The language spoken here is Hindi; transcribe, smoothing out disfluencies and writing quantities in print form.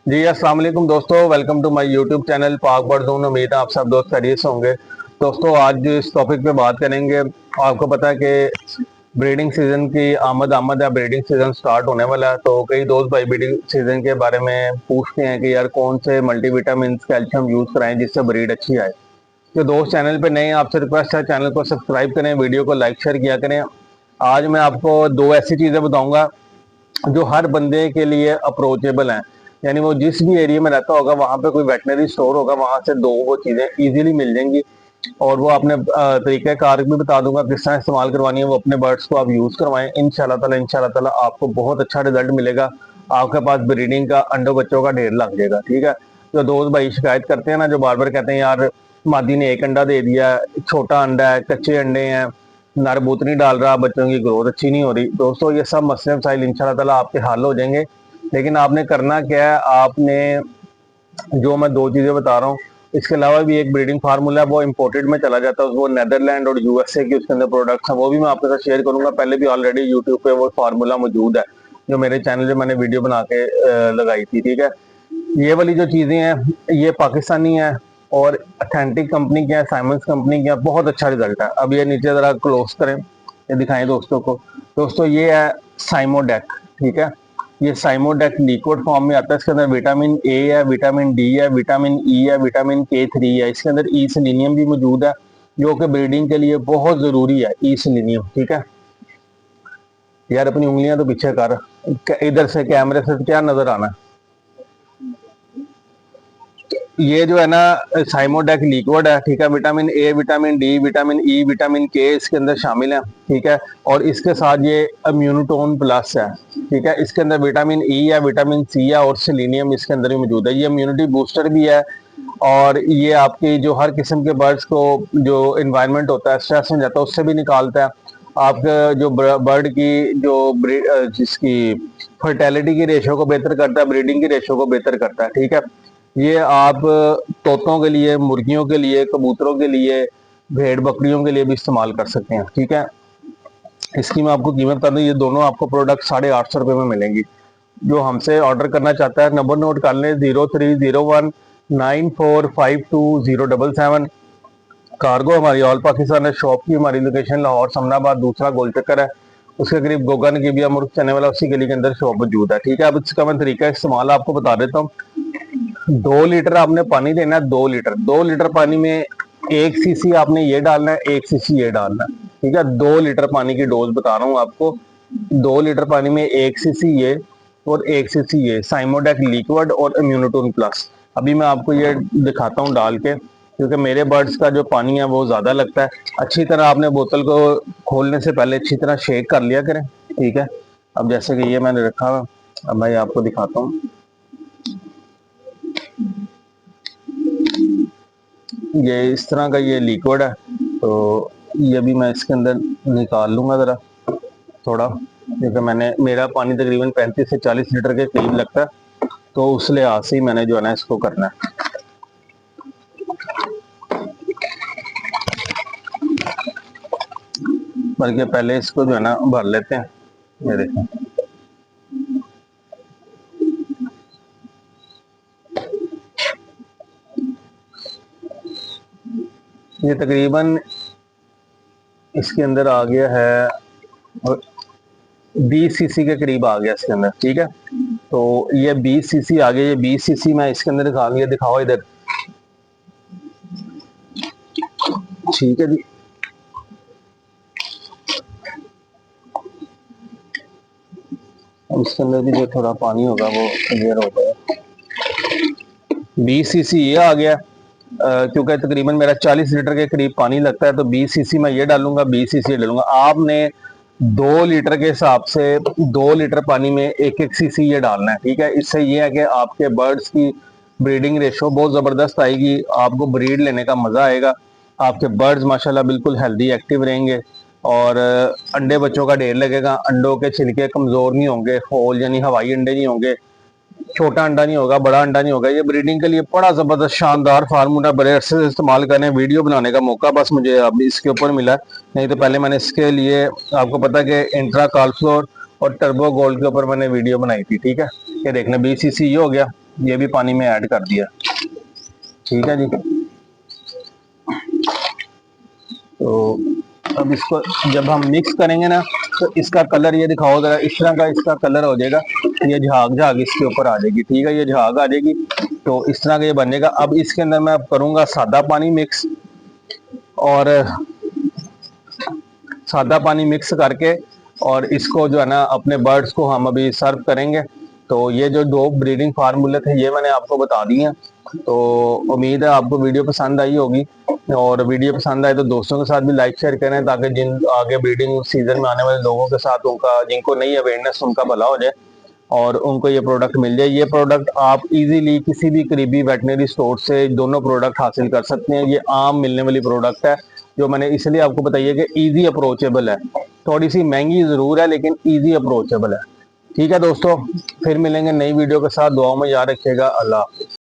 जी अस्सलाम वालेकुम दोस्तों, welcome to my YouTube channel Pak Bird Zone. उम्मीद है आप सब दोस्त खैरियत से होंगे। दोस्तों आज जो इस टॉपिक पे बात करेंगे, आपको पता है कि ब्रीडिंग सीजन की आमद है, ब्रीडिंग सीजन स्टार्ट होने वाला है। तो कई दोस्त भाई ब्रीडिंग सीजन के बारे में पूछते हैं कि यार कौन से मल्टीविटामिन कैल्शियम यूज कराएं जिससे ब्रीड अच्छी आए। जो दोस्त चैनल पे नए हैं, आपसे रिक्वेस्ट है चैनल को सब्सक्राइब करें, वीडियो को लाइक शेयर किया करें। आज मैं आपको दो ऐसी चीजें बताऊंगा जो हर बंदे के लिए अप्रोचेबल हैं। यानी वो जिस भी एरिया में रहता होगा वहां पे कोई वेटनरी स्टोर होगा, वहां से दो वो चीजें इजीली मिल जाएंगी। और वो अपने तरीके कार भी बता दूंगा किस तरह इस्तेमाल करवानी है, वो अपने बर्ड्स को आप यूज करवाएं। इंशाल्लाह ताला आपको बहुत अच्छा रिजल्ट मिलेगा। आपके पास ब्रीडिंग का अंडों बच्चों का ढेर लग जाएगा। ठीक है। जो दोस्त भाई शिकायत करते हैं ना, जो बार बार कहते हैं यार मादी ने एक अंडा दे दिया, छोटा अंडा है, कच्चे अंडे हैं, नर बूत नहीं डाल रहा, बच्चों की ग्रोथ अच्छी नहीं हो रही। दोस्तों ये सब मसले मसाइल इंशाल्लाह ताला आपके हल हो जाएंगे। लेकिन आपने करना क्या है, आपने जो मैं दो चीजें बता रहा हूँ, इसके अलावा भी एक ब्रीडिंग फार्मूला है, वो इम्पोर्टेड में चला जाता है, वो नेदरलैंड और यूएसए की उसके अंदर प्रोडक्ट्स हैं, वो भी मैं आपके साथ शेयर करूंगा। पहले भी ऑलरेडी यूट्यूब पे वो फार्मूला मौजूद है, जो मेरे चैनल पे मैंने वीडियो बना के लगाई थी। ठीक है। ये वाली जो चीजें हैं ये पाकिस्तानी है और अथेंटिक कंपनी की है, साइमंस कंपनी की है। बहुत अच्छा रिजल्ट है। अब ये नीचे जरा क्लोज करें, ये दिखाएं दोस्तों को। दोस्तों ये है साइमोडेक। ठीक है। ये साइमोडेक लिक्विड फॉर्म में आता है। इसके अंदर विटामिन ए है, विटामिन डी है, विटामिन ई है, विटामिन K3 है। इसके अंदर ई सेलेनियम भी मौजूद है, जो कि ब्रीडिंग के लिए बहुत जरूरी है, ई सेलेनियम। ठीक है। यार अपनी उंगलियां तो पीछे कर, इधर से कैमरे से क्या नजर आना है। ये जो है ना साइमोडेक लिक्विड है। ठीक है। Vitamin A, vitamin D, vitamin E, vitamin के इसके अंदर शामिल है। ठीक है। और इसके साथ ये इम्यूनोटोन प्लस है। ठीक है। इसके अंदर विटामिन ई है, विटामिन सी है और सेलेनियम इसके अंदर भी मौजूद है। ये इम्यूनिटी बूस्टर भी है। और ये आपकी जो हर किस्म के बर्ड्स को जो इन्वायरमेंट होता है, स्ट्रेस में जाता है, उससे भी निकालता है। आपके जो बर्ड की जो जिसकी फर्टेलिटी की रेशो को बेहतर करता है, ब्रीडिंग की रेशो को बेहतर करता है। ठीक है। ये आप तोतों के लिए, मुर्गियों के लिए, कबूतरों के लिए, भेड़ बकरियों के लिए भी इस्तेमाल कर सकते हैं। ठीक है। इसकी मैं आपको कीमत बता दूं, ये दोनों आपको प्रोडक्ट 850 रुपए में मिलेंगी। जो हमसे ऑर्डर करना चाहता है नंबर नोट कर लें, 030194520777। कार्गो हमारी ऑल पाकिस्तान है। शॉप की हमारी लोकेशन लाहौर समनाबाद, दूसरा गोल चक्कर है, उसके करीब गोगा नगीबिया मुर्ग चने वाला, उसी गली के अंदर शॉप मौजूद है। ठीक है। अब इसका मैं तरीका इस्तेमाल आपको बता देता हूँ। 2 लीटर आपने पानी देना है। 2 लीटर, 2 लीटर पानी में 1 सीसी आपने ये डालना है, 1 सीसी ये डालना है। ठीक है। 2 लीटर पानी की डोज बता रहा हूँ आपको। 2 लीटर पानी में 1 सीसी ये और 1 सीसी ये साइमोडेक लिक्विड और इम्यूनोटोन प्लस। अभी मैं आपको ये दिखाता हूँ डाल के, क्योंकि मेरे बर्ड्स का जो पानी है वो ज्यादा लगता है। अच्छी तरह आपने बोतल को खोलने से पहले अच्छी तरह शेक कर लिया करें। ठीक है। अब जैसे कि ये मैंने रखा हुआ, अब मैं आपको दिखाता हूँ। ये इस तरह का ये लिक्विड है। तो ये भी मैं इसके अंदर निकाल लूंगा जरा थोड़ा, क्योंकि मैंने मेरा पानी तकरीबन 35 से 40 लीटर के करीब लगता है। तो उस लिहाज से ही मैंने जो है ना इसको करना है। बल्कि पहले इसको जो है ना भर लेते हैं। ये देखें, ये तकरीबन इसके अंदर आ गया है 20 सीसी के करीब आ गया इसके अंदर। ठीक है। तो ये 20 सीसी आ गया। ये 20 सीसी मैं इसके अंदर दिखा दिया, दिखाओ इधर। ठीक है जी। अब इसके अंदर भी जो थोड़ा पानी होगा वो क्लियर हो जाएगा। 20 सीसी ये आ गया। क्योंकि तकरीबन मेरा 40 लीटर के करीब पानी लगता है, तो 20 सीसी मैं ये डालूंगा, 20 सीसी डालूंगा। आपने 2 लीटर के हिसाब से 2 लीटर पानी में 1-1 सीसी ये डालना है। ठीक है। इससे ये है कि आपके बर्ड्स की ब्रीडिंग रेशो बहुत जबरदस्त आएगी, आपको ब्रीड लेने का मजा आएगा। आपके बर्ड्स माशाल्लाह बिल्कुल हेल्दी एक्टिव रहेंगे और अंडे बच्चों का ढेर लगेगा। अंडों के छिलके कमजोर नहीं होंगे, होल यानी हवाई अंडे नहीं होंगे, छोटा अंडा नहीं होगा, बड़ा अंडा नहीं होगा। ये ब्रीडिंग के लिए बड़ा जबरदस्त शानदार फार्मूला, बड़े अरसे से इस्तेमाल करने, वीडियो बनाने का मौका बस मुझे अभी इसके ऊपर मिला। नहीं तो पहले मैंने इसके लिए, आपको पता है कि इंट्रा कालफ्लोर और टर्बो गोल्ड के ऊपर मैंने वीडियो बनाई थी। ठीक है। ये देखना 20 सीसी ये हो गया। ये भी पानी में ऐड कर दिया। ठीक है जी। तो अब इसको जब हम मिक्स करेंगे ना, तो इसका कलर ये दिखाओ जरा, इस तरह का इसका कलर हो जाएगा। ये झाग झाग इसके ऊपर आ जाएगी। ठीक है, ये झाग आ जाएगी तो इस तरह का ये बनेगा। अब इसके अंदर मैं करूंगा सादा पानी मिक्स, और सादा पानी मिक्स करके और इसको जो है ना अपने बर्ड्स को हम अभी सर्व करेंगे। तो ये जो दो ब्रीडिंग फार्मूले थे ये मैंने आपको बता दिए हैं। तो उम्मीद है आपको वीडियो पसंद आई होगी, और वीडियो पसंद आए तो दोस्तों के साथ भी लाइक शेयर करें, ताकि जिन आगे ब्रीडिंग सीजन में आने वाले लोगों के साथ उनका, जिनको नहीं अवेयरनेस, उनका भला हो जाए और उनको ये प्रोडक्ट मिल जाए। ये प्रोडक्ट आप इजीली किसी भी करीबी वेटनरी स्टोर से दोनों प्रोडक्ट हासिल कर सकते हैं। ये आम मिलने वाली प्रोडक्ट है, जो मैंने इसलिए आपको बताई है कि इजी अप्रोचेबल है। थोड़ी सी महंगी जरूर है लेकिन इजी अप्रोचेबल है। ठीक है दोस्तों, फिर मिलेंगे नई वीडियो के साथ। दुआओं में याद रखिएगा। अल्लाह हाफिज़।